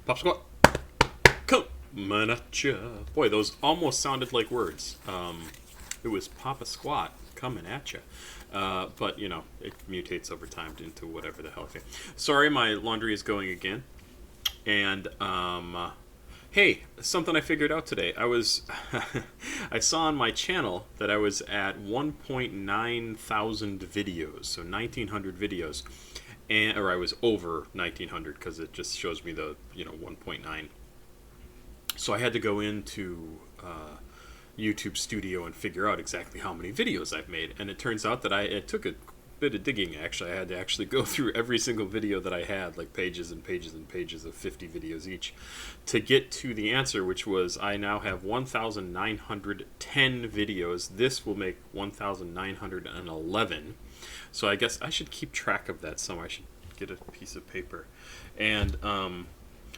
Pop Squat, coming at ya. Boy, those almost sounded like words. It was Papa Squat coming at ya. But, you know, it mutates over time into whatever the hell. Sorry, my laundry is going again. And, hey, something I figured out today. I saw on my channel that I was at 1.9 thousand videos, so 1,900 videos. Or I was over 1,900 because it just shows me the 1.9. So I had to go into YouTube Studio and figure out exactly how many videos I've made, and it turns out that it took a bit of digging. Actually, I had to actually go through every single video that I had, like pages and pages and pages of 50 videos each, to get to the answer, which was I now have 1,910 videos. This will make 1,911. So I guess I should keep track of that somewhere. I should get a piece of paper. And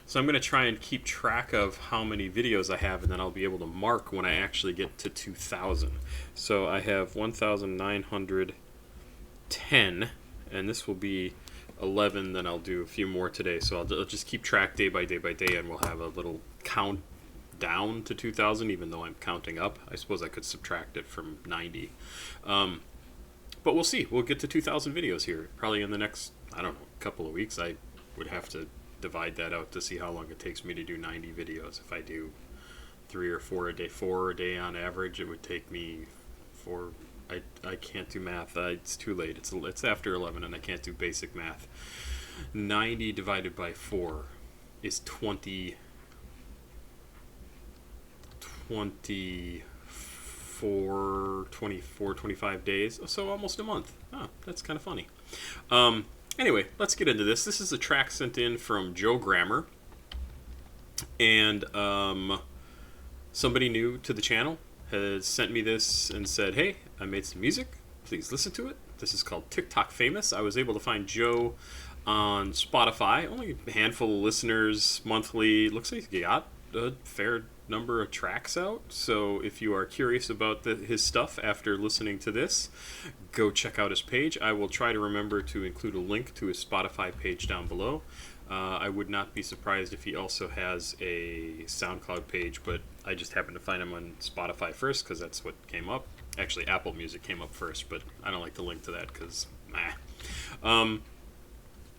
so I'm going to try and keep track of how many videos I have, and then I'll be able to mark when I actually get to 2,000. So I have 1,910, and this will be 11, then I'll do a few more today. So I'll just keep track day by day by day, and we'll have a little count down to 2,000, even though I'm counting up. I suppose I could subtract it from 90. But we'll see. We'll get to 2,000 videos here. Probably in the next, I don't know, couple of weeks. I would have to divide that out to see how long it takes me to do 90 videos. If I do 3 or 4 a day, 4 a day on average, it would take me 4. I can't do math. It's too late. It's after 11 and I can't do basic math. 90 divided by 4 is 24, 25 days. So almost a month. Oh, that's kind of funny. Anyway, let's get into this. This is a track sent in from Joe Grammer. And somebody new to the channel has sent me this and said, hey, I made some music. Please listen to it. This is called Tik Tok Famous. I was able to find Joe on Spotify. Only a handful of listeners monthly. Looks like he got a fair number of tracks out. So if you are curious about his stuff after listening to this, go check out his page. I will try to remember to include a link to his Spotify page down below. I would not be surprised if he also has a SoundCloud page, but I just happened to find him on Spotify first because that's what came up. Actually, Apple Music came up first, but I don't like to link to that because,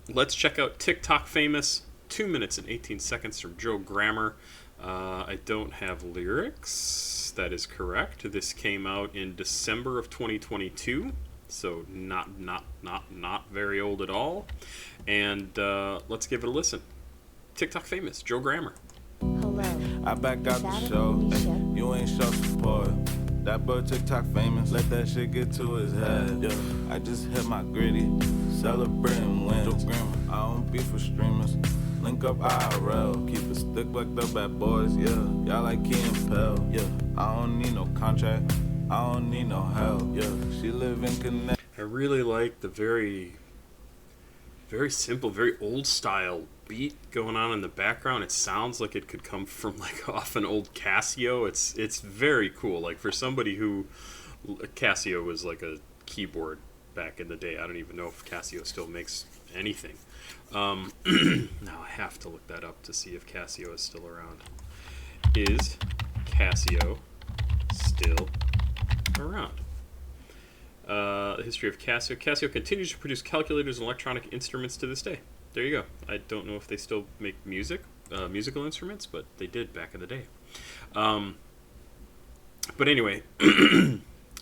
let's check out Tik Tok Famous, 2 minutes and 18 seconds from Joe Grammer. I don't have lyrics. That is correct. This came out in December of 2022, so not very old at all. And let's give it a listen. Tik Tok Famous, Joe Grammer. Hello. I back out the show. Ay, you ain't show support. That boy Tik Tok Famous, let that shit get to his head. Yeah. I just hit my gritty, celebrating wins. I don't beef with streamers. Link up IRL, keep it stick like the bad boys, yeah. Y'all like Key and Pell, yeah. I don't need no contract, I don't need no help, yeah. She live in Connect. I really like the very simple, very old style beat going on in the background. It sounds like it could come from like off an old Casio. It's very cool. Like for somebody who, Casio was like a keyboard back in the day. I don't even know if Casio still makes anything. Now I have to look that up to see if Casio is still around. Is Casio still around? The history of Casio. Casio continues to produce calculators and electronic instruments to this day. There you go. I don't know if they still make musical instruments, but they did back in the day. But anyway,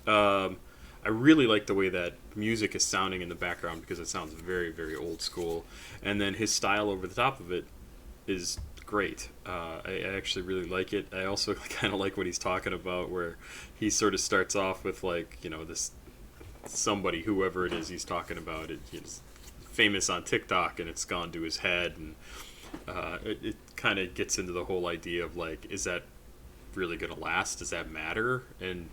I really like the way that music is sounding in the background because it sounds very, very old school. And then his style over the top of it is great. I actually really like it. I also kind of like what he's talking about, where he sort of starts off with like, this somebody, whoever it is he's talking about, it's famous on TikTok and it's gone to his head. And it kind of gets into the whole idea of like, is that really going to last? Does that matter? And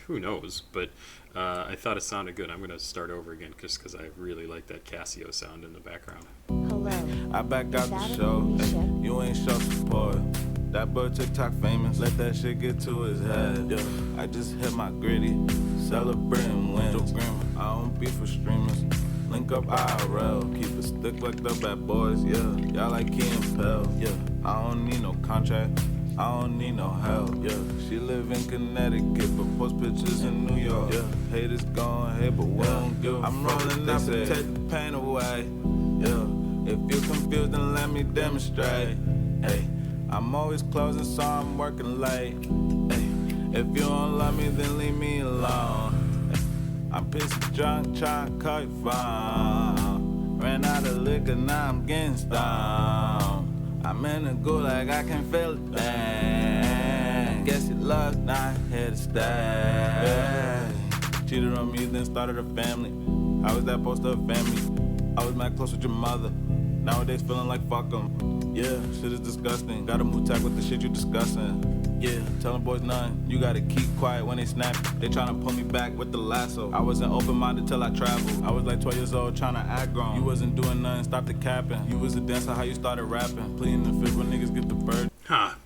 who knows? But I thought it sounded good. I'm going to start over again just because I really like that Casio sound in the background. Hello. I back out the show. Ay, you ain't show support. That boy Tik Tok Famous, let that shit get to his head. Yeah. I just hit my gritty, celebrating wins. I don't beef with streamers. Link up IRL, keep it stick like the bad boys, yeah. Y'all like Key and Pell, yeah. I don't need no contract, I don't need no help, yeah. She live in Connecticut, but post pictures in New York, yeah. Haters gon' hate, but we don't give a fuck. I'm rolling up and take the pain away, yeah. If you're confused, then let me demonstrate, hey. I'm always closing, so I'm working late, hey. If you don't love me, then leave me alone, hey. I'm pissed drunk, trying to call your phone. Ran out of liquor, now I'm getting stoned. I'm in the gulag, I can feel it, dang. Guess your luck not here to stay. Cheated on me, then started a family. How was that supposed to a family? I was mad close with your mother. Nowadays feeling like fuck 'em. Yeah, shit is disgusting. Gotta move tack with the shit you discussing. Yeah, tellin' boys nothing. You gotta keep quiet when they snap. They tryna pull me back with the lasso. I wasn't open-minded till I traveled. I was like 12 years old tryna act grown. You wasn't doing nothing, stop the capping. You was a dancer, how you started rapping. Pleading the fifth when niggas get the bird.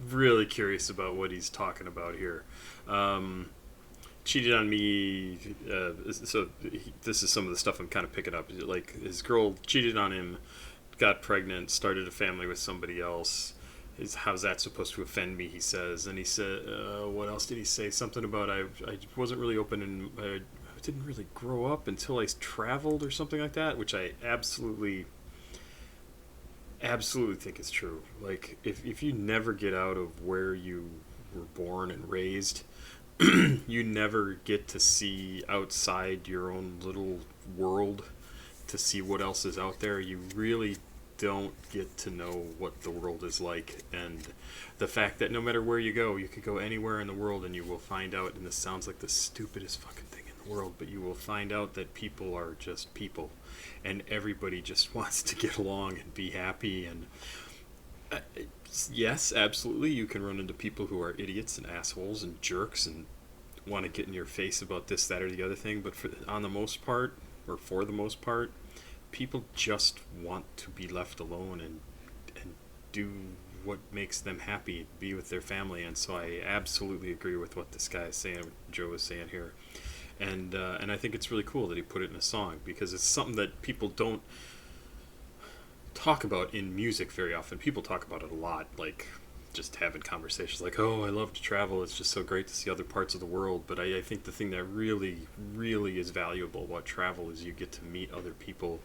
Really curious about what he's talking about here. Cheated on me. This is some of the stuff I'm kind of picking up. Like, his girl cheated on him, got pregnant, started a family with somebody else. How's that supposed to offend me, he says. And he said, what else did he say? Something about I wasn't really open and I didn't really grow up until I traveled or something like that, which I absolutely think is true. Like, if you never get out of where you were born and raised, you never get to see outside your own little world to see what else is out there. You really don't get to know what the world is like, and the fact that no matter where you go, you could go anywhere in the world and you will find out, and this sounds like the stupidest fucking thing in the world, but you will find out that people are just people, and everybody just wants to get along and be happy. And yes, absolutely, you can run into people who are idiots and assholes and jerks and want to get in your face about this, that, or the other thing, but for the most part, people just want to be left alone and do what makes them happy, be with their family. And so I absolutely agree with what this guy is saying, what Joe is saying here. And I think it's really cool that he put it in a song, because it's something that people don't talk about in music very often. People talk about it a lot, like just having conversations like, oh, I love to travel, it's just so great to see other parts of the world. But I think the thing that really, really is valuable about travel is you get to meet other people,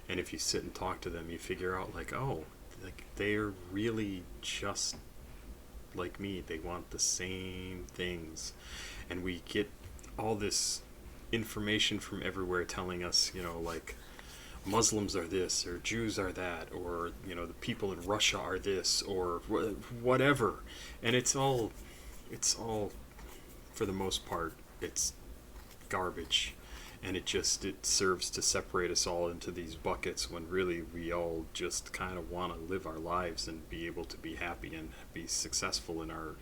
and if you sit and talk to them, you figure out like, oh, like they're really just like me. They want the same things, and we get all this information from everywhere telling us, like Muslims are this, or Jews are that, or the people in Russia are this, or whatever. And it's all for the most part, it's garbage, and it serves to separate us all into these buckets, when really we all just kind of want to live our lives and be able to be happy and be successful in our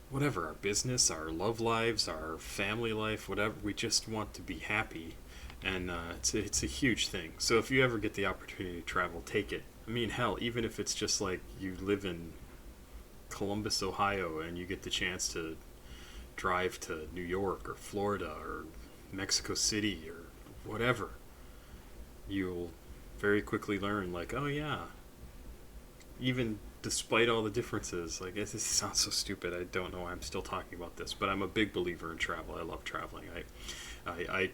whatever, our business, our love lives, our family life, whatever. We just want to be happy. And it's a huge thing. So if you ever get the opportunity to travel, take it. I mean, hell, even if it's just like you live in Columbus, Ohio, and you get the chance to drive to New York or Florida or Mexico City or whatever, you'll very quickly learn, like, oh yeah, even despite all the differences, like, this sounds so stupid, I don't know why I'm still talking about this, but I'm a big believer in travel. I love traveling. I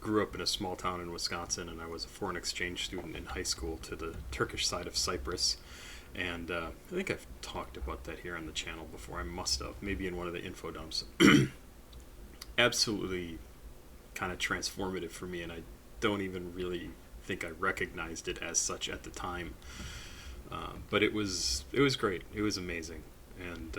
grew up in a small town in Wisconsin, and I was a foreign exchange student in high school to the Turkish side of Cyprus. And I think I've talked about that here on the channel before. I must have, maybe in one of the info dumps. Absolutely kind of transformative for me, and I don't even really think I recognized it as such at the time. But it was great. It was amazing. And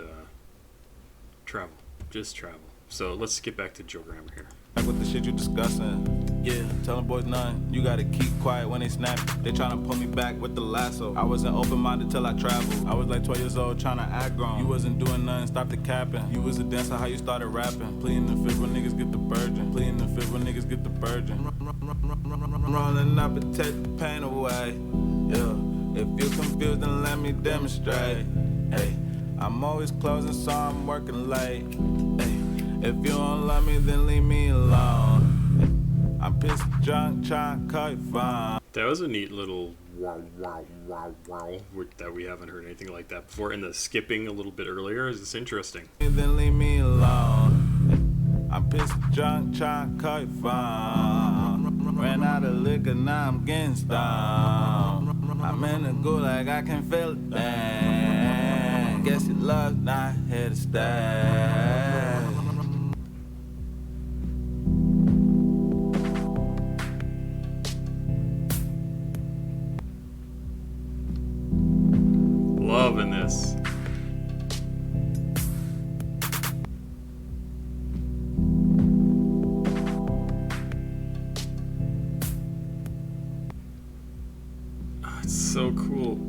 travel. Just travel. So let's get back to Joe Grammer here. With the shit you discussing, yeah, tellin' boys nothing. You gotta keep quiet when they snap. They tryna pull me back with the lasso. I wasn't open-minded till I traveled. I was like 12 years old tryna act grown. You wasn't doing nothing, stop the capping. You was a dancer, how you started rapping. Pleading the fifth when niggas get the virgin. Pleading the fifth when niggas get the virgin. Rolling up and take the pain away. Yeah, if you're confused, then let me demonstrate. Hey, I'm always closing, so I'm working late. Hey. If you don't love me, then leave me alone. I'm pissed drunk, trying to cut fine. That was a neat little wow, wow, wow, wow, that we haven't heard anything like that before. And the skipping a little bit earlier is interesting. Then leave me alone. I'm pissed drunk, trying to cut fine. Ran out of liquor, now I'm getting stoned. I'm in the gulag, I can feel it. Dang. Guess it love's not here to stay. Loving this. Oh, it's so cool.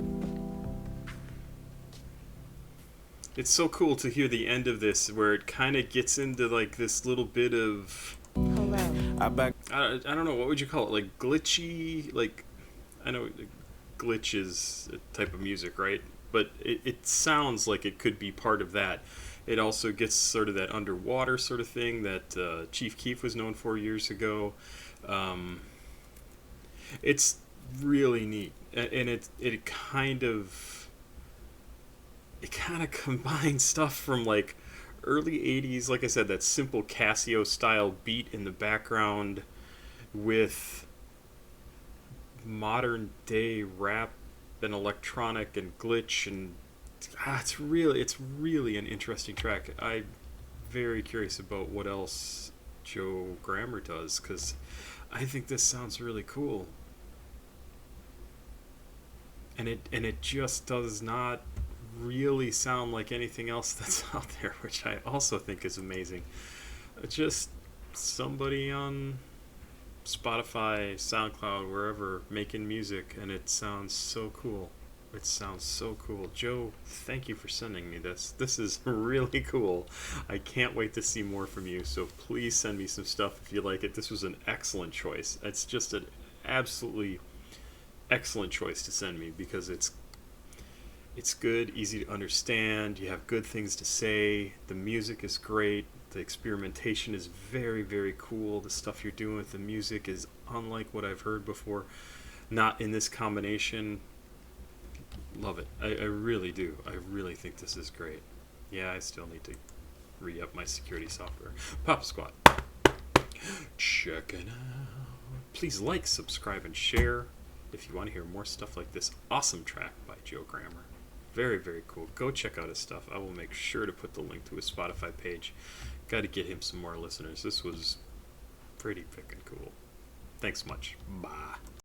It's so cool to hear the end of this where it kind of gets into like this little bit of I don't know, what would you call it? Like glitchy, like I know glitch is a type of music, right? But it sounds like it could be part of that. It also gets sort of that underwater sort of thing that Chief Keef was known for years ago. It's really neat, and it kind of combines stuff from like early 80s, like I said, that simple Casio style beat in the background with modern day rap and electronic and glitch, and it's really an interesting track. I'm very curious about what else Joe Grammer does, because I think this sounds really cool, and it just does not really sound like anything else that's out there, which I also think is amazing. Just somebody on Spotify, SoundCloud, wherever, making music, and it sounds so cool. It sounds so cool. Joe, thank you for sending me this. This is really cool. I can't wait to see more from you, so please send me some stuff if you like it. This was an excellent choice. It's just an absolutely excellent choice to send me, because it's good, easy to understand, you have good things to say, the music is great, the experimentation is very, very cool. The stuff you're doing with the music is unlike what I've heard before. Not in this combination. Love it. I really do. I really think this is great. Yeah, I still need to re-up my security software. Papa Squat. Check it out. Please like, subscribe, and share if you want to hear more stuff like this awesome track by Joe Grammer. Very, very cool. Go check out his stuff. I will make sure to put the link to his Spotify page. Got to get him some more listeners. This was pretty freaking cool. Thanks much. Bye.